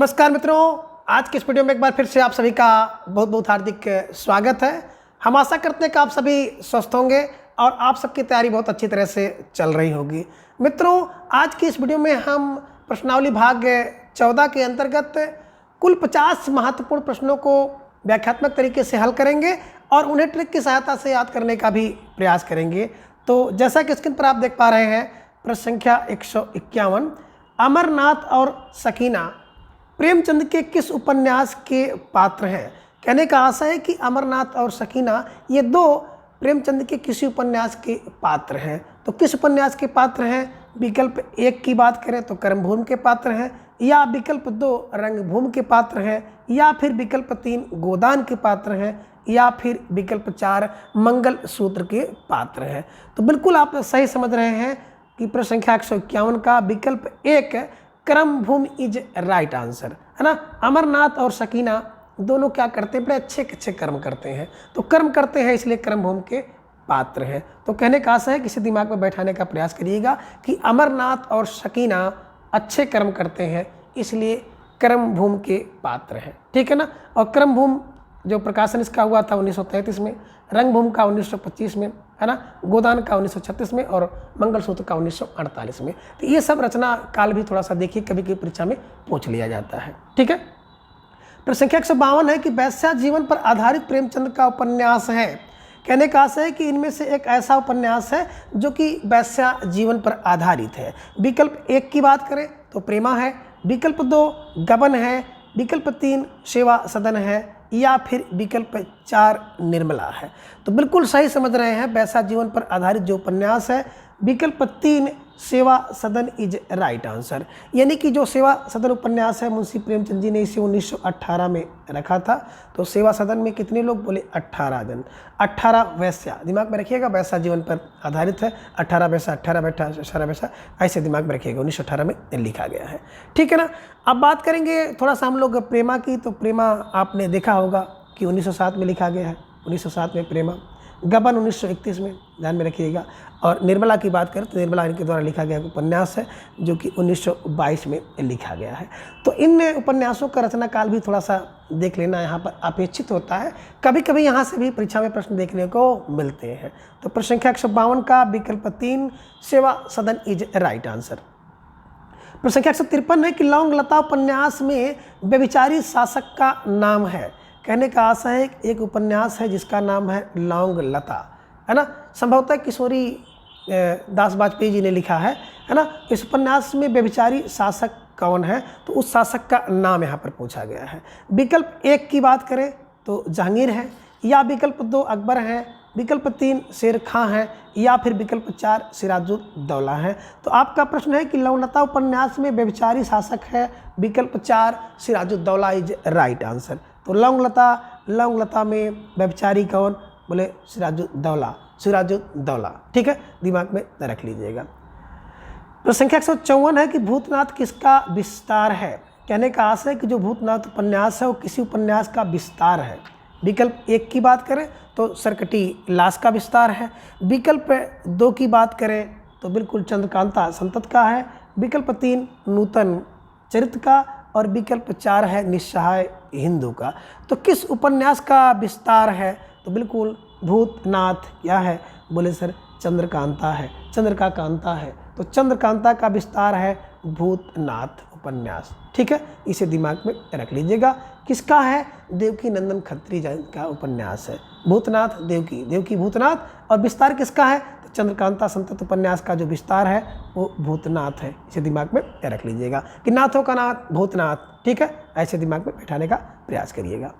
नमस्कार मित्रों, आज के इस वीडियो में एक बार फिर से आप सभी का बहुत बहुत हार्दिक स्वागत है। हम आशा करते हैं कि आप सभी स्वस्थ होंगे और आप सबकी तैयारी बहुत अच्छी तरह से चल रही होगी। मित्रों, आज की इस वीडियो में हम प्रश्नावली भाग 14 के अंतर्गत कुल 50 महत्वपूर्ण प्रश्नों को व्याख्यात्मक तरीके से हल करेंगे और उन्हें ट्रिक की सहायता से याद करने का भी प्रयास करेंगे। तो जैसा कि स्क्रीन पर आप देख पा रहे हैं, प्रश्न संख्या 151, अमरनाथ और सकीना प्रेमचंद के किस उपन्यास के पात्र हैं। कहने का आशय है कि अमरनाथ और सकीना ये दो प्रेमचंद के किसी उपन्यास के पात्र हैं। तो किस उपन्यास के पात्र हैं? विकल्प 1 की बात करें तो कर्मभूमि के पात्र हैं, या विकल्प 2 रंगभूमि के पात्र हैं, या फिर विकल्प 3 गोदान के पात्र हैं, या फिर विकल्प 4 मंगल सूत्र के पात्र हैं। तो बिल्कुल आप सही समझ रहे हैं कि प्रश्न संख्या 151 का विकल्प 1 कर्मभूमि इज राइट आंसर है ना। अमरनाथ और सकीना दोनों क्या करते हैं? बड़े अच्छे कर्म करते हैं। तो कर्म करते हैं इसलिए कर्मभूमि के पात्र हैं। तो कहने का आशय है कि इसे दिमाग में बैठाने का प्रयास करिएगा कि अमरनाथ और सकीना अच्छे कर्म करते हैं इसलिए कर्मभूमि के पात्र हैं। ठीक है ना। और कर्मभूमि जो प्रकाशन इसका हुआ था 1933 में, रंगभूमि का 1925 में है ना, गोदान का 1936 में और मंगलसूत्र का 1948 में। तो ये सब रचना काल भी थोड़ा सा देखिए, कभी कभी परीक्षा में पूछ लिया जाता है। ठीक है। प्रश्न संख्या 152 है कि वेश्या जीवन पर आधारित प्रेमचंद का उपन्यास है। कहने का आशय है कि इनमें से एक ऐसा उपन्यास है जो कि वेश्या जीवन पर आधारित है। विकल्प 1 की बात करें तो प्रेमा है, विकल्प 2 गबन है, विकल्प 3 सेवा सदन है, या फिर विकल्प 4 निर्मला है। तो बिल्कुल सही समझ रहे हैं, वैसा जीवन पर आधारित जो उपन्यास है विकल्प 3 सेवा सदन इज राइट आंसर। यानी कि जो सेवा सदन उपन्यास है मुंशी प्रेमचंद जी ने इसे 1918 में रखा था। तो सेवा सदन में कितने लोग? बोले 18 जन। 18 वैश्या, दिमाग में रखिएगा, वैसा जीवन पर आधारित है। 18 वैसा, 18 बैठा, 18 वैसा, ऐसे दिमाग में रखिएगा, 1918 में लिखा गया है। ठीक है ना। अब बात करेंगे थोड़ा सा हम लोग प्रेमा की। तो प्रेमा आपने देखा होगा कि 1907 में लिखा गया है, 1907 में प्रेमा। गबन 1931 में, ध्यान में रखिएगा। और निर्मला की बात करें तो निर्मला इनके द्वारा लिखा गया उपन्यास है जो कि 1922 में लिखा गया है। तो इन उपन्यासों का रचना काल भी थोड़ा सा देख लेना यहाँ पर अपेक्षित होता है। कभी कभी यहाँ से भी परीक्षा में प्रश्न देखने को मिलते हैं। तो प्रश्न संख्या 152 का विकल्प 3 सेवा सदन इज राइट आंसर। प्रश्न संख्या 153 है कि लौंग लता उपन्यास में व्यभिचारी शासक का नाम है। कहने का आशय है एक उपन्यास है जिसका नाम है लौंग लता, है ना। संभवतः किशोरी दास वाजपेयी जी ने लिखा है ना। इस उपन्यास में व्यभिचारी शासक कौन है? तो उस शासक का नाम यहाँ पर पूछा गया है। विकल्प 1 की बात करें तो जहांगीर है, या विकल्प 2 अकबर है, विकल्प 3 शेर खां है, या फिर विकल्प 4 सिराजुद्दौला है। तो आपका प्रश्न है कि लौंगलता उपन्यास में व्यभिचारी शासक है, विकल्प 4 सिराजुद्दौला इज राइट आंसर। तो लौंगलता में व्यभिचारी कौन? बोले सिराजुद्दौला। ठीक है, दिमाग में रख लीजिएगा। प्रश्न संख्या 154 है कि भूतनाथ किसका विस्तार है। कहने का आशय है कि जो भूतनाथ उपन्यास है वो किसी उपन्यास का विस्तार है। विकल्प 1 की बात करें तो सरकटी लाश का विस्तार है, विकल्प 2 की बात करें तो बिल्कुल चंद्रकांता संतत का है, विकल्प 3 नूतन चरित्र का, और विकल्प 4 है निस्सहाय हिंदू का। तो किस उपन्यास का विस्तार है? तो बिल्कुल भूतनाथ क्या है? बोले सर चंद्रकांता है, चंद्रकांता है। तो चंद्रकांता का विस्तार है भूतनाथ उपन्यास। ठीक है, इसे दिमाग में रख लीजिएगा। किसका है? देवकी नंदन खत्री का उपन्यास है भूतनाथ, देवकी भूतनाथ। और विस्तार किसका है? तो चंद्रकांता संतत उपन्यास का जो विस्तार है वो भूतनाथ है। इसे दिमाग में रख लीजिएगा कि नाथों का नाथ भूतनाथ। ठीक है, ऐसे दिमाग में बैठाने का प्रयास करिएगा।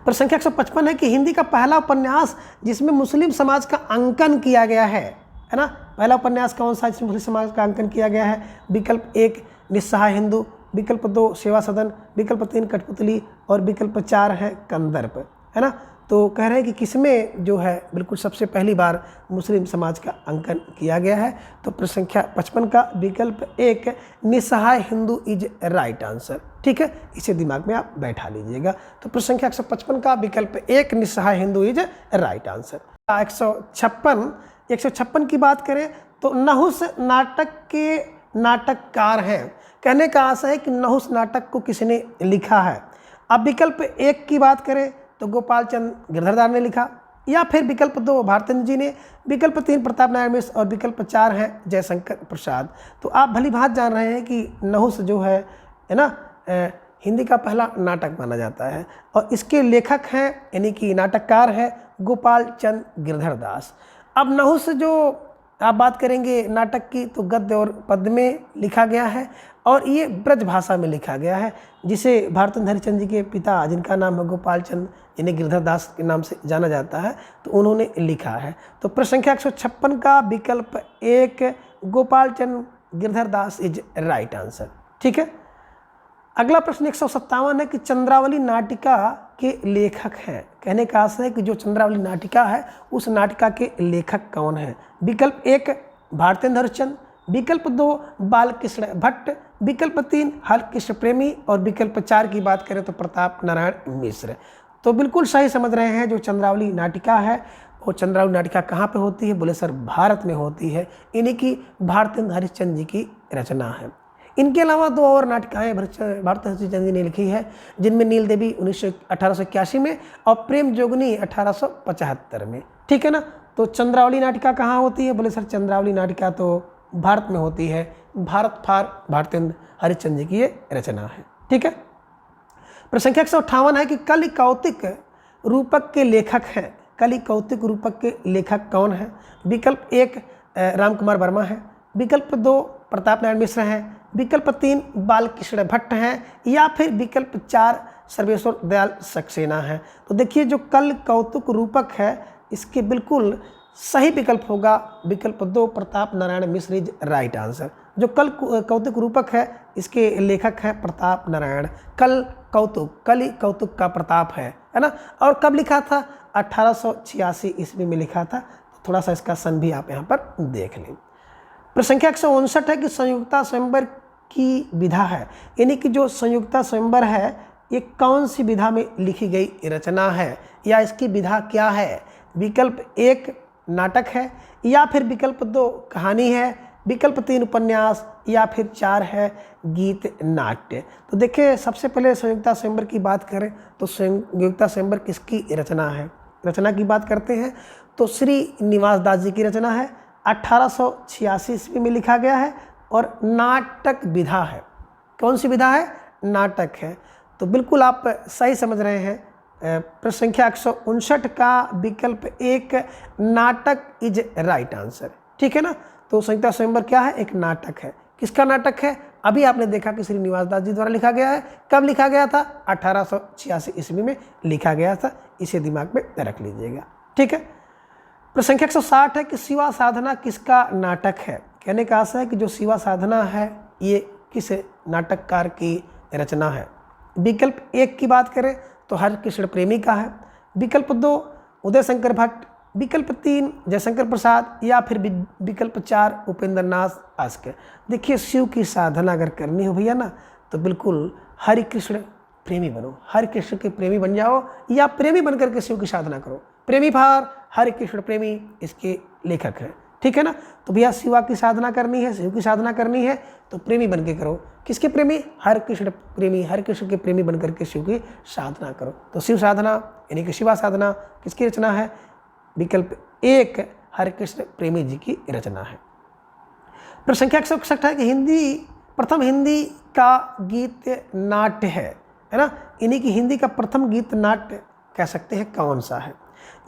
प्रश्न संख्या 155 है कि हिंदी का पहला उपन्यास जिसमें मुस्लिम समाज का अंकन किया गया है ना। पहला उपन्यास कौन सा जिसमें मुस्लिम समाज का अंकन किया गया है? विकल्प 1 निस्सहाय हिंदू, विकल्प 2 सेवा सदन, विकल्प 3 कठपुतली, और विकल्प 4 है कंदर्प, है ना। तो कह रहे हैं कि किसमें जो है बिल्कुल सबसे पहली बार मुस्लिम समाज का अंकन किया गया है। तो प्रश्न संख्या 55 का विकल्प 1 निस्सहाय हिंदू इज राइट आंसर। ठीक है, इसे दिमाग में आप बैठा लीजिएगा। तो प्रश्न संख्या 155 का विकल्प 1 निस्सहाय हिंदू इज राइट आंसर। 156 की बात करें तो नहुस नाटक के नाटककार हैं। कहने का आशय है कि नहुस नाटक को किसने लिखा है। अब विकल्प 1 की बात करें तो गोपाल चंद गिरधरदास ने लिखा, या फिर विकल्प 2 भारतेंद्र जी ने, विकल्प 3 प्रताप नारायण मिश्र और विकल्प 4 है जयशंकर प्रसाद। तो आप भली भांति जान रहे हैं कि नहुस जो है ना हिंदी का पहला नाटक माना जाता है और इसके लेखक हैं यानी कि नाटककार है गोपाल चंद गिरधरदास। अब नहुस जो आप बात करेंगे नाटक की तो गद्य और पद्य में लिखा गया है और ये ब्रज भाषा में लिखा गया है, जिसे भारतेंद्र हरिश्चंद्र जी के पिता जिनका नाम है गोपाल चंद जिन्हें गिरधरदास के नाम से जाना जाता है तो उन्होंने लिखा है। तो प्रश्न संख्या 156 का विकल्प 1 Gopal Chand Girdhardas is right answer. ठीक है। अगला प्रश्न 157 है कि चंद्रावली नाटिका के लेखक हैं। कहने का आशय है कि जो चंद्रावली नाटिका है उस नाटिका के लेखक कौन है। विकल्प 1 भारतेंद्र हरिश्चंद्र, विकल्प 2 बालकृष्ण भट्ट, विकल्प 3 हरकृष्ण प्रेमी और विकल्प 4 की बात करें तो प्रताप नारायण मिश्र। तो बिल्कुल सही समझ रहे हैं। जो चंद्रावली नाटिका है वो चंद्रावली नाटिका कहाँ पे होती है, बोले सर भारत में होती है। इन्हीं की भारतेंद्र हरिश्चंद्र जी की रचना है। इनके अलावा 2 और नाटिकाएँ भारतेंद्र हरिश्चंद्र जी ने लिखी है, जिनमें नील देवी 1881 में और प्रेम जोगनी 1875 में। ठीक है ना। तो चंद्रावली नाटिका कहाँ होती है, बोले सर चंद्रावली नाटिका तो भारत में होती है। भारत फार भारतेंद्र हरिश्चंद्र जी की ये रचना है। ठीक है। प्रश्न संख्या 158 है कि कलि कौतिक रूपक के लेखक हैं। कलि कौतिक रूपक के लेखक कौन है। विकल्प 1 रामकुमार वर्मा है, विकल्प 2 प्रताप नारायण मिश्र हैं, विकल्प 3 बालकृष्ण भट्ट हैं या फिर विकल्प 4 सर्वेश्वर दयाल सक्सेना है। तो देखिए जो कल कौतुक रूपक है इसके बिल्कुल सही विकल्प होगा विकल्प 2 Pratap Narayan Mishra is right answer. जो कल कौतुक रूपक है इसके लेखक हैं प्रताप नारायण। कल कौतुक, कलि कौतुक का प्रताप है ना। और कब लिखा था, 1886 ईस्वी में लिखा था। तो थोड़ा सा इसका सन भी आप यहाँ पर देख लें। प्रश्न संख्या 159 है कि संयुक्ता स्वयंवर की विधा है, यानी कि जो संयुक्ता स्वयंवर है ये कौन सी विधा में लिखी गई रचना है या इसकी विधा क्या है। विकल्प 1 नाटक है या फिर विकल्प 2 कहानी है, विकल्प 3 उपन्यास या फिर 4 है गीत नाट्य। तो देखिए सबसे पहले संयुक्ता स्वयंवर की बात करें तो संयुक्ता स्वयंवर किसकी रचना है। रचना की बात करते हैं तो श्री निवास दास जी की रचना है, 1886 ईस्वी में लिखा गया है और नाटक विधा है। कौन सी विधा है, नाटक है। तो बिल्कुल आप सही समझ रहे हैं। प्रश्न संख्या 159 का विकल्प 1 नाटक इज राइट आंसर। ठीक है ना। तो संयुक्ता स्वयंवर क्या है, एक नाटक है। किसका नाटक है, अभी आपने देखा कि श्री निवास दास जी द्वारा लिखा गया है। कब लिखा गया था, 1886 ईस्वी में लिखा गया था। इसे दिमाग में रख लीजिएगा। ठीक है। प्रश्न संख्या 160 है कि शिवा साधना किसका नाटक है। कहने का आशय है कि जो शिवा साधना है ये किस नाटककार की रचना है। विकल्प 1 की बात करें तो हरकृष्ण प्रेमी का है, विकल्प 2 उदय शंकर भट्ट, विकल्प 3 जयशंकर प्रसाद या फिर विकल्प 4 उपेंद्र नाथ आस्के। देखिए शिव की साधना अगर करनी हो भैया ना तो बिल्कुल हरिकृष्ण प्रेमी बनो, हरिकृष्ण के प्रेमी बन जाओ या प्रेमी बनकर के शिव की साधना करो। प्रेमी भार हरिकृष्ण प्रेमी इसके लेखक हैं। ठीक है ना। तो भैया शिवा की साधना करनी है, शिव की साधना करनी है तो प्रेमी बन के करो। किसके प्रेमी, हरिकृष्ण प्रेमी, हरिकृष्ण के प्रेमी बनकर के शिव की साधना करो। तो शिव साधना यानी कि शिवा साधना किसकी रचना है, विकल्प 1 हरिकृष्ण प्रेमी जी की रचना है। प्रश्न संख्या 161 है कि प्रथम हिंदी का गीत नाट्य है ना। इन्हीं की हिंदी का प्रथम गीत नाट्य कह सकते हैं कौन सा है।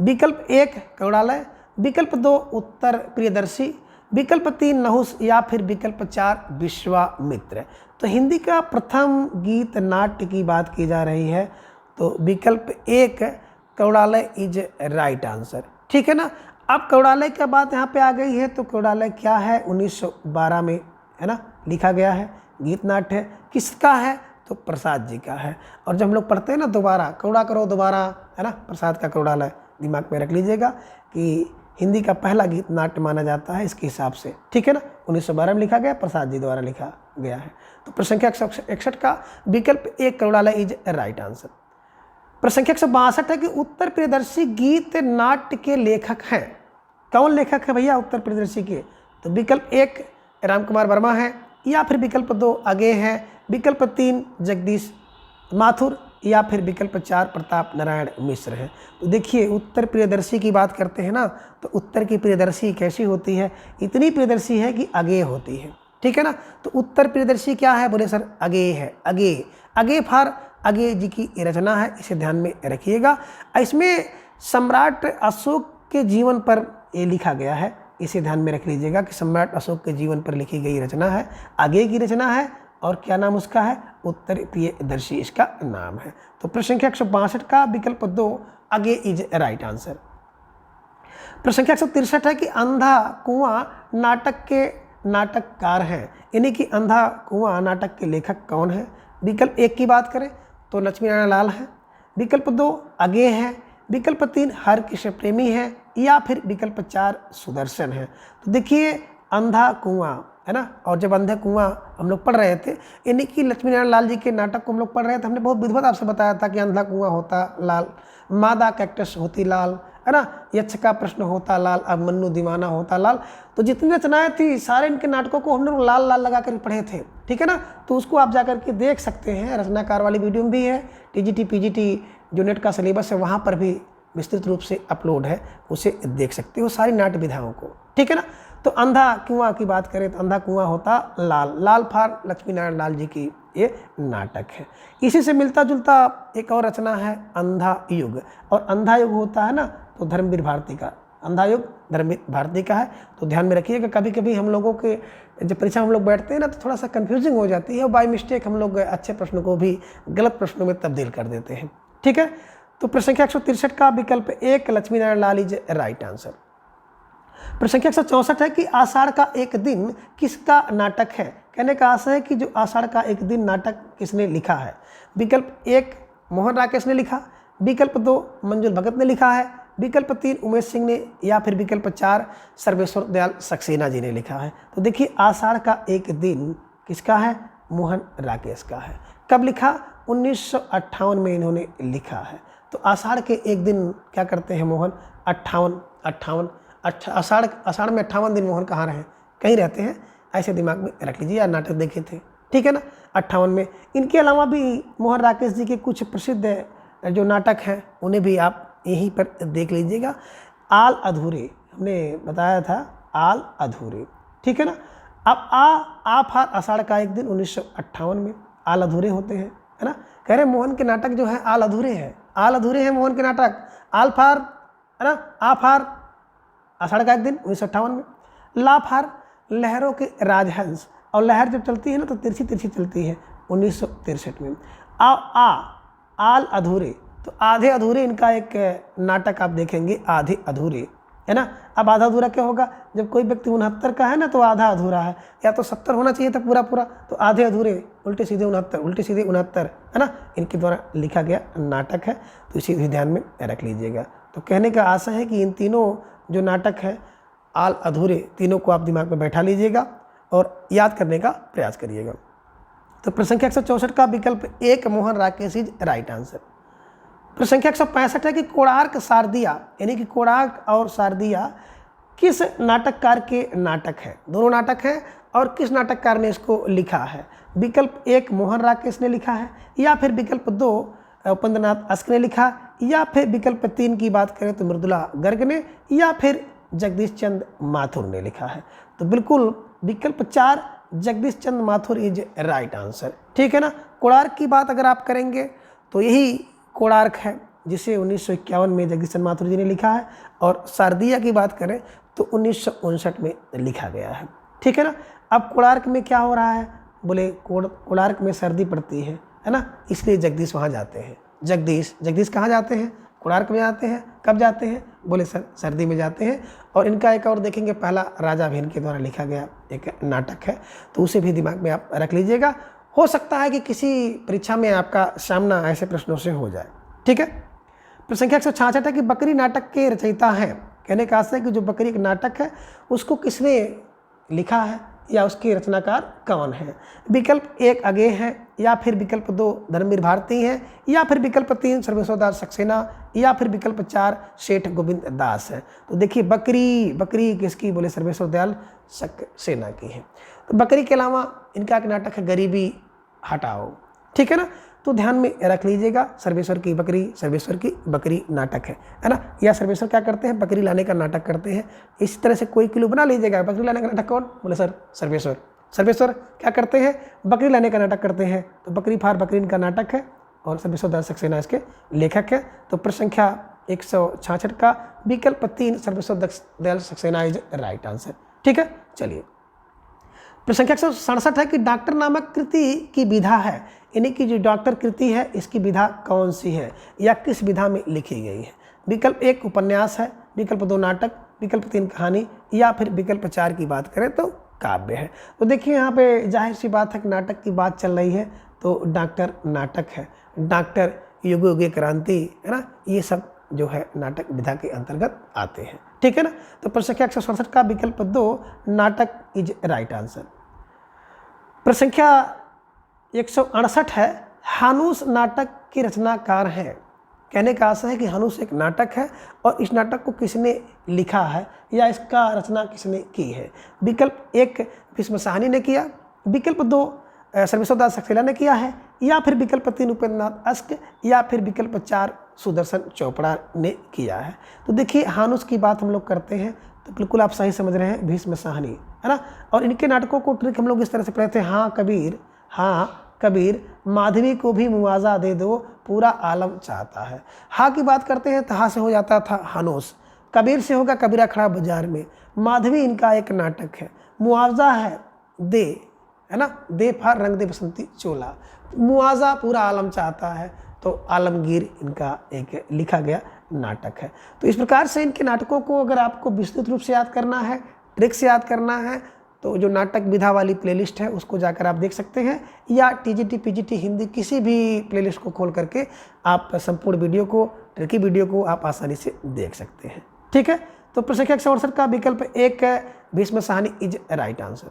विकल्प 1 कौड़ालय, विकल्प 2 उत्तर प्रियदर्शी, विकल्प 3 नहुस या फिर विकल्प 4 विश्वामित्र। तो हिंदी का प्रथम गीत नाट्य की बात की जा रही है तो विकल्प 1 कौड़ालय इज राइट आंसर। ठीक है ना। अब कौड़ालय की बात यहाँ पे आ गई है तो कौड़ालय क्या है, 1912 में है ना लिखा गया है। गीत नाट्य है, किसका है तो प्रसाद जी का है। और जब हम लोग पढ़ते हैं ना दोबारा कौड़ा करो दोबारा है ना, प्रसाद का कौड़ालय दिमाग में रख लीजिएगा कि हिंदी का पहला गीत नाट्य माना जाता है इसके हिसाब से। ठीक है ना। 1912 में लिखा गया, प्रसाद जी द्वारा लिखा गया है। तो प्रश्न संख्या 161 का विकल्प 1 कौड़ालय इज राइट आंसर। प्रश्न संख्या 162 है कि उत्तर प्रियदर्शी गीत नाट्य के लेखक हैं। कौन लेखक है भैया उत्तर प्रियदर्शी के, तो विकल्प 1 रामकुमार वर्मा है, या फिर विकल्प 2 अगे है, विकल्प 3 जगदीश माथुर या फिर विकल्प 4 प्रताप नारायण मिश्र है। तो देखिए उत्तर प्रियदर्शी की बात करते हैं ना, तो उत्तर की प्रियदर्शी कैसी होती है, इतनी प्रियदर्शी है कि अगे होती है, ठीक है ना। तो उत्तर प्रियदर्शी क्या है, बोले सर अगे है, अगे, अगे फार अगे जी की रचना है, इसे ध्यान में रखिएगा। इसमें सम्राट अशोक के जीवन पर ये लिखा गया है, इसे ध्यान में रख लीजिएगा कि सम्राट अशोक के जीवन पर लिखी गई रचना है, अगे की रचना है, और क्या नाम उसका है, उत्तर प्रियदर्शी इसका नाम है। तो प्रश्न संख्या 162 का विकल्प 2 अगे इज राइट आंसर। प्रश्न संख्या 163 है कि अंधा कुआं नाटक के नाटककार हैं, यानी कि अंधा कुआं नाटक के लेखक कौन है। विकल्प 1 की बात करें तो लक्ष्मी नारायण लाल है, विकल्प 2 अगे है, विकल्प 3 हरकृष्ण प्रेमी है, या फिर विकल्प 4 सुदर्शन है। तो देखिए अंधा कुआं है ना, और जब अंधा कुआं हम लोग पढ़ रहे थे, यानी कि लक्ष्मी नारायण लाल जी के नाटक को हम लोग पढ़ रहे थे, हमने बहुत विधिवत आपसे बताया था कि अंधा कुआं होता लाल, मादा कैक्टस होती लाल, है ना, यक्ष का प्रश्न होता लाल, अब मन्नू दीवाना होता लाल। तो जितनी रचनाएं थी सारे इनके नाटकों को हम लोग लाल लाल लगा कर पढ़े थे, ठीक है ना। तो उसको आप जाकर के देख सकते हैं, रचनाकार वाली वीडियो भी है, टीजीटी पीजीटी जो नेट का सिलेबस है वहाँ पर भी विस्तृत रूप से अपलोड है, उसे देख सकते हो सारी नाट्य विधाओं को, ठीक है ना। तो अंधा कुआं की बात करें तो अंधा कुआं होता लाल, लाल फार लक्ष्मी नारायण लाल जी की ये नाटक है। इसी से मिलता जुलता एक और रचना है अंधा युग, और अंधा युग होता है ना तो धर्मवीर भारती का, अंधा युग धर्मवीर भारती का है। तो ध्यान में रखिएगा, कभी कभी हम लोगों के जब परीक्षा हम लोग बैठते हैं ना तो थोड़ा सा कन्फ्यूजिंग हो जाती है, और बाय मिस्टेक हम लोग अच्छे प्रश्नों को भी गलत प्रश्नों में तब्दील कर देते हैं, ठीक है। तो प्रश्न संख्या 163 का विकल्प 1 Lakshmi Narayan Lal is right answer. प्रश्न संख्या 164 है कि आषाढ़ का एक दिन किसका नाटक है। कहने का आशय है कि जो आषाढ़ का एक दिन नाटक किसने लिखा है। विकल्प 1 मोहन राकेश ने लिखा, विकल्प 2 मंजुल भगत ने लिखा है, विकल्प 3 उमेश सिंह ने, या फिर विकल्प 4 सर्वेश्वर दयाल सक्सेना जी ने लिखा है। तो देखिए आषाढ़ का एक दिन किसका है, मोहन राकेश का है। कब लिखा, 1958 में इन्होंने लिखा है। तो आषाढ़ के एक दिन क्या करते हैं मोहन, 58 आषाढ़ में 58 दिन मोहन कहाँ रहे, कहीं रहते हैं, ऐसे दिमाग में रख लीजिए, या नाटक देखे थे, ठीक है ना, 58 में। इनके अलावा भी मोहन राकेश जी के कुछ प्रसिद्ध जो नाटक हैं उन्हें भी आप यहीं पर देख लीजिएगा। आल अधूरे हमने बताया था, आल अधूरे, ठीक है ना। अब आ फार आषाढ़ का एक दिन 1958 में आल अधूरे होते हैं, है ना। कह रहे मोहन के नाटक जो है आल अधूरे हैं, आल अधूरे हैं मोहन के नाटक। आल फार है ना, आ फार आषाढ़ का एक दिन 1958 में, ला फार लहरों के राजहंस, और लहर जब चलती है ना तो तिरछी तिरछी चलती है, 1963 में। आल अधूरे, तो आधे अधूरे इनका एक नाटक आप देखेंगे, आधे अधूरे, है ना। अब आधा अधूरा क्या होगा, जब कोई व्यक्ति 69 का है ना तो आधा अधूरा है, या तो 70 होना चाहिए था पूरा पूरा, तो आधे अधूरे, उल्टे सीधे 69, उल्टे सीधे 69, है ना, इनके द्वारा लिखा गया नाटक है। तो इसी भी ध्यान में रख लीजिएगा। तो कहने का आशा है कि इन तीनों जो नाटक है आल अधूरे, तीनों को आप दिमाग में बैठा लीजिएगा और याद करने का प्रयास करिएगा। तो प्रश्न संख्या 164 का विकल्प 1 Mohan Rakesh is right answer. प्रश्न संख्या 165 है कि कोणार्क शारदिया, यानी कि कोणार्क और शारदिया किस नाटककार के नाटक है। दोनों नाटक हैं, और किस नाटककार ने इसको लिखा है। विकल्प 1 मोहन राकेश ने लिखा है, या फिर विकल्प 2 उपेंद्रनाथ अस्क ने लिखा, या फिर विकल्प 3 की बात करें तो मृदुला गर्ग ने, या फिर जगदीश चंद माथुर ने लिखा है। तो बिल्कुल विकल्प 4 जगदीश चंद माथुर इज राइट आंसर, ठीक है ना। कोणार्क की बात अगर आप करेंगे तो यही कोणार्क है जिसे 1951 में जगदीश चंद माथुर जी ने लिखा है, और शारदिया की बात करें तो 1959 में लिखा गया है, ठीक है ना। अब कोणार्क में क्या हो रहा है, बोले कोणार्क में सर्दी पड़ती है ना, इसलिए जगदीश वहाँ जाते हैं। जगदीश कहाँ जाते हैं, कोणार्क में जाते हैं। कब जाते हैं, बोले सर सर्दी में जाते हैं। और इनका एक और देखेंगे, पहला राजा भी इनके द्वारा लिखा गया एक नाटक है, तो उसे भी दिमाग में आप रख लीजिएगा। हो सकता है कि किसी परीक्षा में आपका सामना ऐसे प्रश्नों से हो जाए, ठीक है। प्रश्न संख्या 166 है कि बकरी नाटक के रचयिता हैं। कहने का आशय है कि जो बकरी एक नाटक है उसको किसने लिखा है, या उसके रचनाकार कौन है। विकल्प 1 अगे है, या फिर विकल्प 2 धर्मवीर भारती हैं, या फिर विकल्प 3 सर्वेश्वर दास सक्सेना, या फिर विकल्प 4 सेठ गोविंद दास है। तो देखिए बकरी किसकी, बोले सर्वेश्वर दयाल सक्सेना की है। बकरी के अलावा इनका एक नाटक है गरीबी हटाओ, ठीक है ना। तो ध्यान में रख लीजिएगा, सर्वेश्वर की बकरी नाटक है ना। या सर्वेश्वर क्या करते हैं, बकरी लाने का नाटक करते हैं। इस तरह से कोई क्लू बना लीजिएगा। बकरी लाने का नाटक कौन, बोले सर सर्वेश्वर क्या करते हैं, बकरी लाने का नाटक करते हैं। तो बकरी फार बकरी इनका नाटक है और सर्वेश्वर दयाल सक्सेना इसके लेखक है। तो प्रश्न संख्या 166 का विकल्प 3 Sarveshwar Dayal Saxena is right answer, ठीक है। चलिए प्रश्न संख्या 167 है कि डॉक्टर नामक कृति की विधा है, यानी कि जो डॉक्टर कृति है इसकी विधा कौन सी है या किस विधा में लिखी गई है। विकल्प 1 उपन्यास है, विकल्प 2 नाटक, विकल्प 3 कहानी, या फिर विकल्प 4 की बात करें तो काव्य है। तो देखिए यहाँ पे जाहिर सी बात है कि नाटक की बात चल रही है तो डॉक्टर नाटक है। डॉक्टर युग युगे क्रांति है ना, ये सब जो है नाटक विधा के अंतर्गत आते हैं, ठीक है ना। तो प्रश्न संख्या 167 का विकल्प 2 नाटक इज राइट आंसर। प्रश्न संख्या 168 है हानुस नाटक के रचनाकार हैं। कहने का आशा है कि हानुस एक नाटक है और इस नाटक को किसने लिखा है या इसका रचना किसने की है। विकल्प 1 भीष्म साहनी ने किया, विकल्प 2 सर्वेश्वर दयाल सक्सेना ने किया है, या फिर विकल्प 3 उपेंद्र नाथ अश्क, या फिर विकल्प 4 सुदर्शन चोपड़ा ने किया है। तो देखिए हानुस की बात हम लोग करते हैं तो बिल्कुल आप सही समझ रहे हैं, भीष्म साहनी है ना। और इनके नाटकों को ट्रिक हम लोग इस तरह से पढ़े थे, हाँ कबीर माधवी को भी मुआवजा दे दो पूरा आलम चाहता है। हाँ की बात करते हैं तो हाँ से हो जाता था हानुस, कबीर से होगा कबीरा खड़ा बाजार में, माधवी इनका एक नाटक है, मुआवजा है दे, है ना, दे फार रंग दे बसंती चोला, मुआवजा पूरा आलम चाहता है, तो आलमगीर इनका एक लिखा गया नाटक है। तो इस प्रकार से इनके नाटकों को अगर आपको विस्तृत रूप से याद करना है, ट्रिक से याद करना है, तो जो नाटक विधा वाली प्लेलिस्ट है उसको जाकर आप देख सकते हैं, या टीजीटी पीजीटी हिंदी किसी भी प्लेलिस्ट को खोल करके आप संपूर्ण वीडियो को, ट्रिकी वीडियो को आप आसानी से देख सकते हैं, ठीक है। तो प्रश्न संख्या 168 का विकल्प 1 Bhishma Sahni is right answer.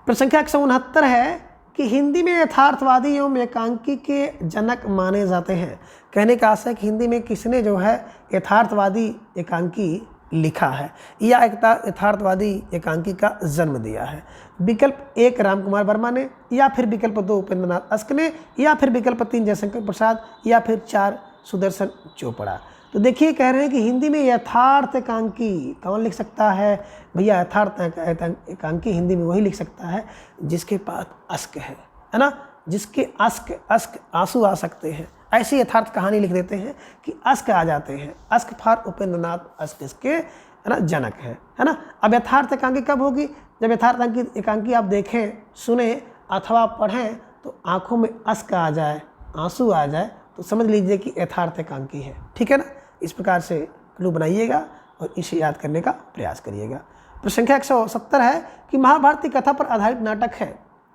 प्रश्न संख्या 169 है कि हिंदी में यथार्थवादी एवं एकांकी के जनक माने जाते हैं। कहने का आशा है कि हिंदी में किसने जो है यथार्थवादी एकांकी लिखा है या यथार्थवादी एकांकी का जन्म दिया है। विकल्प 1 रामकुमार वर्मा ने, या फिर विकल्प 2 उपेंद्र नाथ अश्क ने, या फिर विकल्प 3 जयशंकर प्रसाद, या फिर 4 सुदर्शन चोपड़ा। तो देखिए कह रहे हैं कि हिंदी में यथार्थ एकांकी कौन लिख सकता है भैया। यथार्थ एकांकी हिंदी में वही लिख सकता है जिसके पास अश्क है ना, जिसके अश्क आंसू आ सकते हैं। ऐसी यथार्थ कहानी लिख देते हैं कि अश्क आ जाते हैं। अश्क फार उपेंद्र नाथ अश्क इसके है ना जनक है ना। अब यथार्थ एकांकी कब होगी, जब यथार्थ एकांकी आप देखें, सुने अथवा पढ़ें तो आंखों में अश्क आ जाए, आंसू आ जाए, तो समझ लीजिए कि यथार्थ एकांकी है, ठीक है ना। इस प्रकार से क्लू बनाइएगा और इसे याद करने का प्रयास करिएगा। प्रश्न संख्या 170 है कि महाभारत की कथा पर आधारित नाटक है।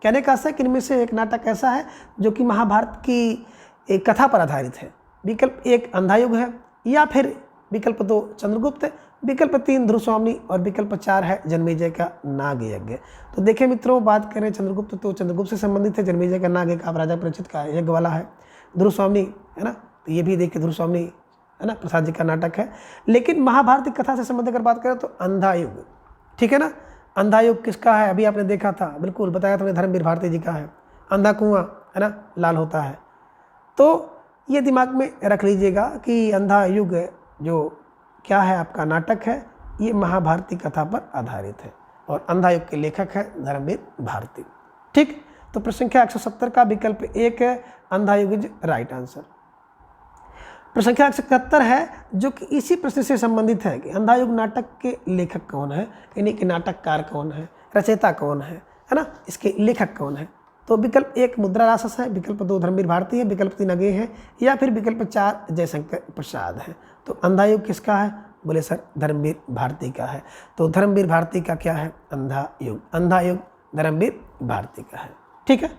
कहने का आशा है कि इनमें से एक नाटक ऐसा है जो कि महाभारत की एक कथा पर आधारित है। विकल्प 1 अंधायुग है, या फिर विकल्प 2 चंद्रगुप्त, विकल्प 3 ध्रुवस्वामी, और विकल्प 4 है जन्मेजय का नाग यज्ञ। तो देखिए मित्रों, बात करें चंद्रगुप्त तो चंद्रगुप्त से संबंधित है, जन्मेजय का नाग एक आप राजा परीक्षित का यज्ञ वाला है। ध्रुवस्वामी है ना, तो ये भी देखिए ध्रुवस्वामी है ना प्रसाद जी का नाटक है। लेकिन महाभारत की कथा से संबंधित अगर बात करें तो अंधायुग, ठीक है ना। अंधायुग किसका है, अभी आपने देखा था, बिल्कुल बताया था धर्मवीर भारती जी का है। अंधा कुआं है ना लाल होता है। तो ये दिमाग में रख लीजिएगा कि अंधा युग जो क्या है आपका नाटक है, ये महाभारती कथा पर आधारित है और अंधा युग के लेखक है धर्मवीर भारती, ठीक। तो प्रश्न संख्या 170 का विकल्प 1 है अंधा युग इज राइट आंसर। प्रश्न संख्या 171 है जो कि इसी प्रश्न से संबंधित है कि अंधा युग नाटक के लेखक कौन है, यानी कि नाटककार कौन है, रचयिता कौन है ना, इसके लेखक कौन है। तो विकल्प 1 मुद्रा रासस है, विकल्प 2 धर्मवीर भारती है, विकल्प 3 अगे है, या फिर विकल्प 4 जयशंकर प्रसाद है। तो अंधा युग किसका है, बोले सर धर्मवीर भारती का है। तो धर्मवीर भारती का क्या है, अंधा युग धर्मवीर भारती का है, ठीक है।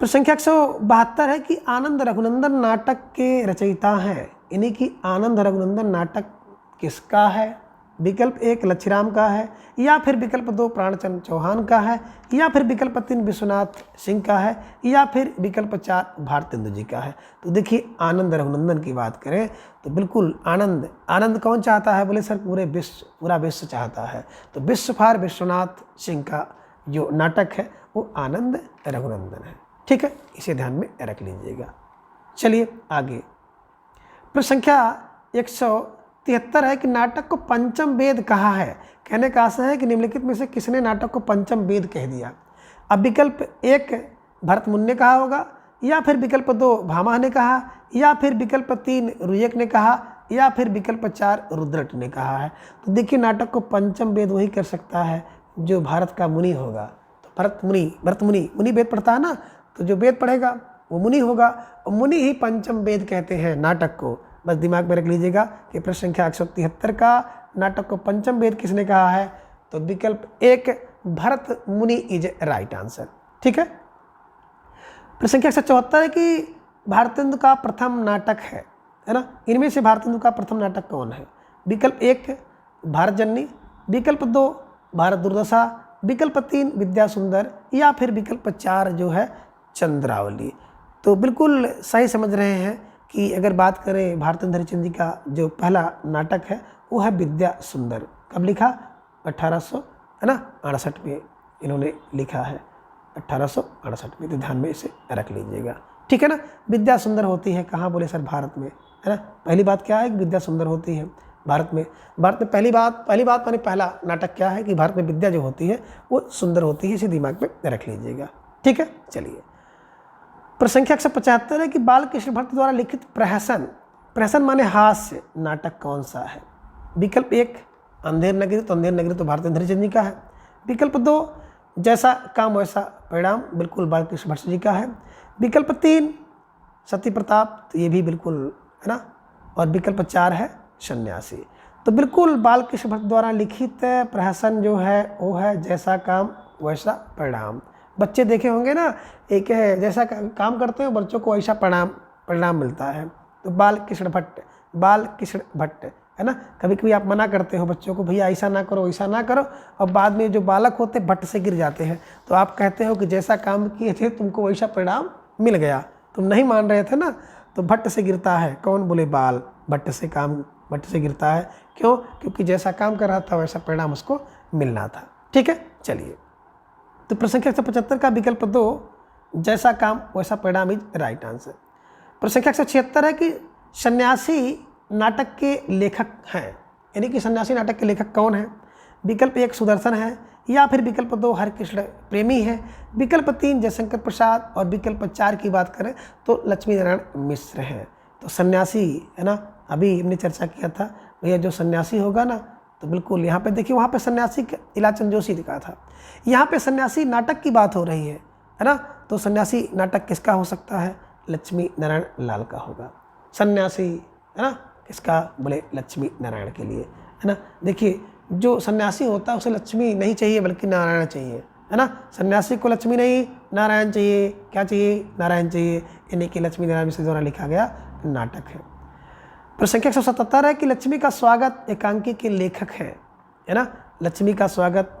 प्रश्न संख्या 172 है कि आनंद रघुनंदन नाटक के रचयिता हैं, यानी कि आनंद रघुनंदन नाटक किसका है। विकल्प 1 लच्छीराम का है, या फिर विकल्प 2 प्राणचंद चौहान का है, या फिर विकल्प 3 विश्वनाथ सिंह का है, या फिर विकल्प 4 भारतेंदु जी का है। तो देखिए आनंद रघुनंदन की बात करें तो बिल्कुल आनंद कौन चाहता है? बोले सर पूरा विश्व चाहता है। तो विश्व फॉर विश्वनाथ सिंह का जो नाटक है वो आनंद रघुनंदन है। ठीक है, इसे ध्यान में रख लीजिएगा। चलिए आगे, प्रश्न संख्या 173 है कि नाटक को पंचम वेद कहा है। कहने का आशा है कि निम्नलिखित में से किसने नाटक को पंचम वेद कह दिया। अब विकल्प 1 भरत मुनि ने कहा होगा, या फिर विकल्प 2 भामा ने कहा, या फिर विकल्प 3 रुयक ने कहा, या फिर विकल्प 4 रुद्रट ने कहा है। तो देखिए नाटक को पंचम वेद वही कर सकता है जो भारत का मुनि होगा। तो भरत मुनि वेद पढ़ता है ना, तो जो वेद पढ़ेगा वो मुनि होगा, और मुनि ही पंचम वेद कहते हैं नाटक को। बस दिमाग में रख लीजिएगा कि प्रश्न संख्या 173 का नाटक को पंचम वेद किसने कहा है? तो विकल्प 1 भरत मुनि इज राइट आंसर। ठीक है, प्रश्न संख्या 174 है कि भारतेंदु का प्रथम नाटक है ना, इनमें से भारतेंदु का प्रथम नाटक कौन है? विकल्प 1 भारत जननी, विकल्प 2 भारत दुर्दशा, विकल्प 3 विद्या सुंदर, या फिर विकल्प 4 जो है चंद्रावली। तो बिल्कुल सही समझ रहे हैं कि अगर बात करें भारतेंदु हरिश्चंद्र जी का जो पहला नाटक है वो है विद्या सुंदर। कब लिखा? 1868 में इन्होंने लिखा है, 1868 में। तो ध्यान में इसे रख लीजिएगा। ठीक है ना, विद्या सुंदर होती है कहाँ? बोले सर भारत में, है ना। पहली बात क्या है कि विद्या सुंदर होती है भारत में। पहली बात माने पहला नाटक क्या है कि भारत में विद्या जो होती है वो सुंदर होती है, इसे दिमाग में रख लीजिएगा। ठीक है, चलिए प्रश्न संख्या 175 है कि बालकृष्ण भट्ट द्वारा लिखित प्रहसन माने हास्य नाटक कौन सा है? विकल्प 1 अंधेर नगरी, तो अंधेर नगरी तो भारतेंदु हरिश्चंद्र जी का है। विकल्प 2 जैसा काम वैसा परिणाम, बिल्कुल बालकृष्ण भट्ट जी का है। विकल्प 3 सती प्रताप, तो ये भी बिल्कुल है ना। और विकल्प 4 है सन्यासी। तो बिल्कुल बालकृष्ण भट्ट द्वारा लिखित प्रहसन जो है वो है जैसा काम वैसा परिणाम। बच्चे देखे होंगे ना, एक है जैसा काम करते हो बच्चों को वैसा परिणाम मिलता है। तो बालकृष्ण भट्ट है ना। कभी कभी आप मना करते हो बच्चों को, भैया ऐसा ना करो ऐसा ना करो, और बाद में जो बालक होते भट्ट से गिर जाते हैं। तो आप कहते हो कि जैसा काम किए थे तुमको वैसा परिणाम मिल गया, तुम नहीं मान रहे थे ना। तो भट्ट से गिरता है कौन? बोले बाल। भट्ट से गिरता है क्यों? क्योंकि जैसा काम कर रहा था वैसा परिणाम उसको मिलना था। ठीक है, चलिए तो प्रश्न संख्या 175 का विकल्प 2 जैसा काम वैसा परिणाम इज राइट आंसर। प्रश्न संख्या 176 है कि सन्यासी नाटक के लेखक हैं, यानी कि सन्यासी नाटक के लेखक कौन है? विकल्प 1 सुदर्शन है, या फिर विकल्प 2 हरिकृष्ण प्रेमी है, विकल्प 3 जयशंकर प्रसाद, और विकल्प 4 की बात करें तो लक्ष्मी नारायण मिश्र हैं। तो सन्यासी है ना, अभी हमने चर्चा किया था भैया जो सन्यासी होगा ना, तो बिल्कुल यहाँ पे देखिए, वहाँ पे सन्यासी इलाचंद जोशी लिखा था, यहाँ पे सन्यासी नाटक की बात हो रही है ना। तो सन्यासी नाटक किसका हो सकता है? लक्ष्मी नारायण लाल का होगा। सन्यासी है ना किसका? बोले लक्ष्मी नारायण के लिए, है ना। देखिए जो सन्यासी होता है उसे लक्ष्मी नहीं चाहिए बल्कि नारायण चाहिए, है ना। सन्यासी को लक्ष्मी नहीं नारायण चाहिए। क्या चाहिए? नारायण चाहिए, यानी कि लक्ष्मी नारायण से द्वारा लिखा गया नाटक है। प्रश्न संख्या 177 है कि लक्ष्मी का स्वागत एकांकी के लेखक है ना। लक्ष्मी का स्वागत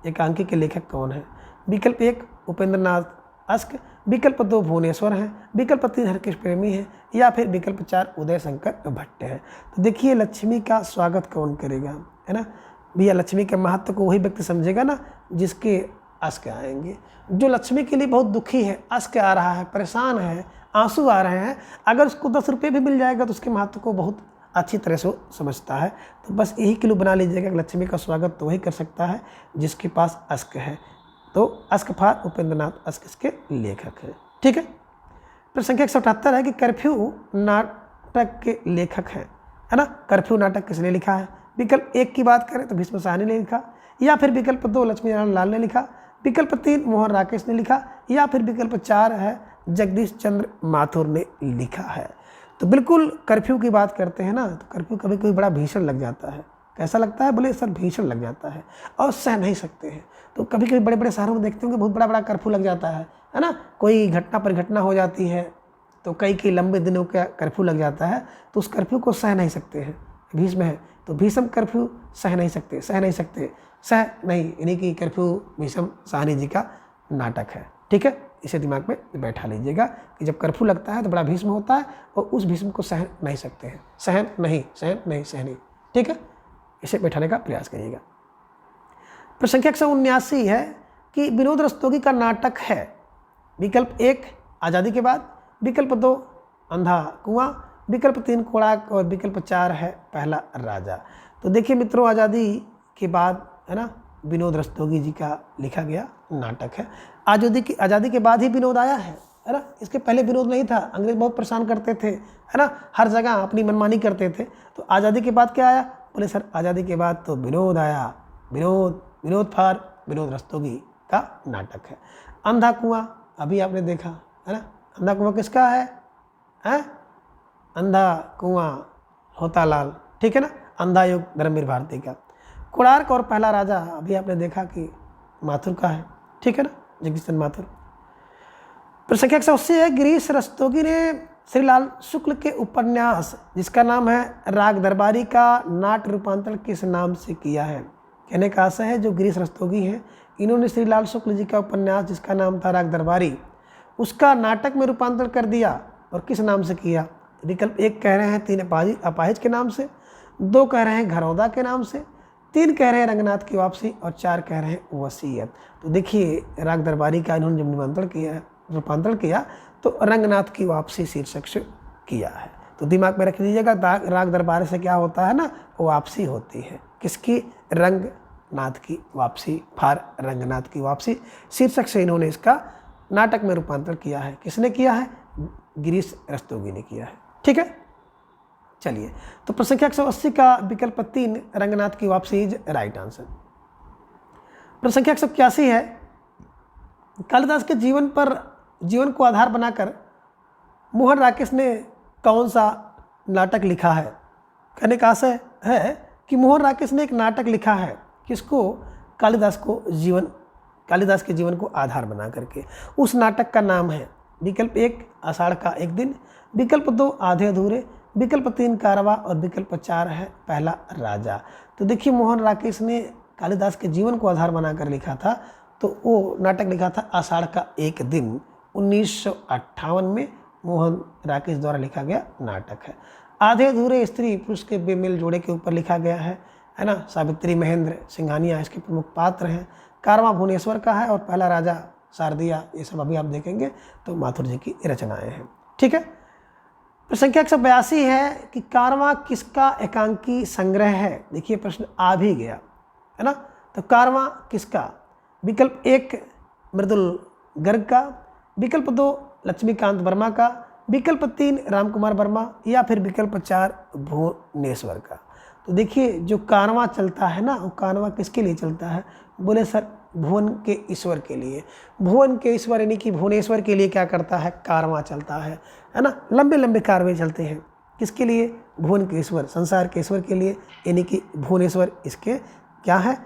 एकांकी के लेखक कौन है? विकल्प 1 उपेंद्र नाथ अस्क, विकल्प 2 भुवनेश्वर हैं, विकल्प 3 हरिकृष्ण प्रेमी है, या फिर विकल्प 4 उदय शंकर भट्ट है। तो देखिए लक्ष्मी का स्वागत कौन करेगा, है ना भैया। लक्ष्मी के महत्व को वही व्यक्ति समझेगा ना जिसके अस्क आएंगे। जो लक्ष्मी के लिए बहुत दुखी है, अस्क आ रहा है, परेशान है, आंसू आ रहे हैं, अगर उसको 10 रुपये भी मिल जाएगा तो उसके महत्व को बहुत अच्छी तरह से समझता है। तो बस यही क्लू बना लीजिएगा कि लक्ष्मी का स्वागत तो वही कर सकता है जिसके पास अस्क है। तो ask for Upendra Nath ask इसके लेखक है। ठीक है, प्रश्न संख्या 178 है कि कर्फ्यू नाटक के लेखक हैं, है ना। कर्फ्यू नाटक किसने लिखा है? विकल्प 1 की बात करें तो भीष्म साहनी ने लिखा, या फिर विकल्प 2 लक्ष्मी नारायण लाल ने लिखा, विकल्प 3 मोहन राकेश ने लिखा, या फिर विकल्प 4 है जगदीश चंद्र माथुर ने लिखा है। तो बिल्कुल कर्फ्यू की बात करते हैं ना, तो कर्फ्यू कभी कभी बड़ा भीषण लग जाता है। कैसा लगता है? बोले सर भीषण लग जाता है और सह नहीं सकते हैं। तो कभी कभी बड़े बड़े शहरों में देखते होंगे बहुत बड़ा बड़ा कर्फ्यू लग जाता है ना। कोई घटना परिघटना हो जाती है तो कई लंबे दिनों का कर्फ्यू लग जाता है, तो उस कर्फ्यू को सह नहीं सकते हैं। भीष्म है तो भीषम कर्फ्यू सह नहीं सकते, यानी कि कर्फ्यू भीषम साहनी जी का नाटक है। ठीक है, इसे दिमाग में बैठा लीजिएगा कि जब कर्फ्यू लगता है तो बड़ा भीष्म होता है और उस भीष्म को सहन नहीं सकते हैं, सहनी। ठीक है, इसे बैठाने का प्रयास करिएगा। प्रश्न संख्या 179 है कि विनोद रस्तोगी का नाटक है। विकल्प 1 आज़ादी के बाद, विकल्प 2 अंधा कुआं, विकल्प 3 कोणार्क और विकल्प 4 है पहला राजा। तो देखिए मित्रों, आज़ादी के बाद है ना विनोद रस्तोगी जी का लिखा गया नाटक है। आज़ादी के बाद ही विनोद आया है ना, इसके पहले विनोद नहीं था। अंग्रेज बहुत परेशान करते थे है ना, हर जगह अपनी मनमानी करते थे। तो आज़ादी के बाद क्या आया? बोले सर आज़ादी के बाद तो विनोद आया, विनोद रस्तोगी का नाटक है। अंधा कुआं अभी आपने देखा है ना, अंधा कुआं किसका है? अंधा कुआं होतालाल, ठीक है ना, अंधा युग धर्मवीर भारती का। कोणार्क और पहला राजा अभी आपने देखा कि माथुर का है, ठीक है ना, जगदीश चंद्र माथुर। प्रश्न संख्या 180 है, गिरीश रस्तोगी ने श्रीलाल शुक्ल के उपन्यास जिसका नाम है राग दरबारी का नाट्य रूपांतरण किस नाम से किया है? कहने का आशय है जो गिरीश रस्तोगी हैं इन्होंने श्रीलाल शुक्ल जी का उपन्यास जिसका नाम था राग दरबारी उसका नाटक में रूपांतरण कर दिया और किस नाम से किया? विकल्प 1 कह रहे हैं 3 अपाहिज के नाम से, 2 कह रहे हैं घरौदा के नाम से, 3 कह रहे हैं रंगनाथ की वापसी और 4 कह रहे हैं वसीयत। तो देखिए राग दरबारी का इन्होंने जब रूपांतरण किया तो रंगनाथ की वापसी शीर्षक से किया है। तो दिमाग में रख लीजिएगा, राग दरबारी से क्या होता है ना, वापसी होती है। किसकी? रंगनाथ की वापसी, फार रंगनाथ की वापसी शीर्षक से इन्होंने इसका नाटक में रूपांतरण किया है। किसने किया है? गिरीश रस्तोगी ने किया है। ठीक है, चलिए तो प्रश्न संख्या 180 का विकल्प 3 रंगनाथ की वापसी इज राइट आंसर। प्रश्न संख्या 181 है, कालिदास के जीवन को आधार बनाकर मोहन राकेश ने कौन सा नाटक लिखा है? कहने का आशय है कि मोहन राकेश ने एक नाटक लिखा है, किसको? कालिदास के जीवन को आधार बना करके। उस नाटक का नाम है विकल्प 1 आषाढ़ का एक दिन, विकल्प 2 आधे अधूरे, विकल्प 3 कारवा और विकल्प 4 है पहला राजा। तो देखिए मोहन राकेश ने कालिदास के जीवन को आधार बनाकर लिखा था, तो वो नाटक लिखा था आषाढ़ का एक दिन। 1958 में मोहन राकेश द्वारा लिखा गया नाटक है। आधे अधूरे स्त्री पुरुष के बेमेल जोड़े के ऊपर लिखा गया है ना। सावित्री महेंद्र सिंघानिया इसके प्रमुख पात्र हैं। कारवां भुवनेश्वर का है और पहला राजा शारदिया, ये सब अभी आप देखेंगे तो माथुर जी की रचनाएं हैं। ठीक है, प्रश्न संख्या 182 है कि कारवां किसका एकांकी संग्रह है? देखिए प्रश्न आ भी गया है ना। तो कारवां किसका? विकल्प 1 मृदुल गर्ग का, विकल्प 2 लक्ष्मीकांत वर्मा का, विकल्प 3 रामकुमार वर्मा या फिर विकल्प 4 भुवनेश्वर का। तो देखिए जो कारवां चलता है ना, वो कारवां किसके लिए चलता है? बोले सर भुवन के ईश्वर के लिए। भुवन के ईश्वर यानी कि भुवनेश्वर के लिए क्या करता है? कारवां चलता है ना। लंबे लंबे कारवे चलते हैं, किसके लिए? भुवन के ईश्वर, संसार के ईश्वर के लिए, यानी कि भुवनेश्वर इसके क्या है?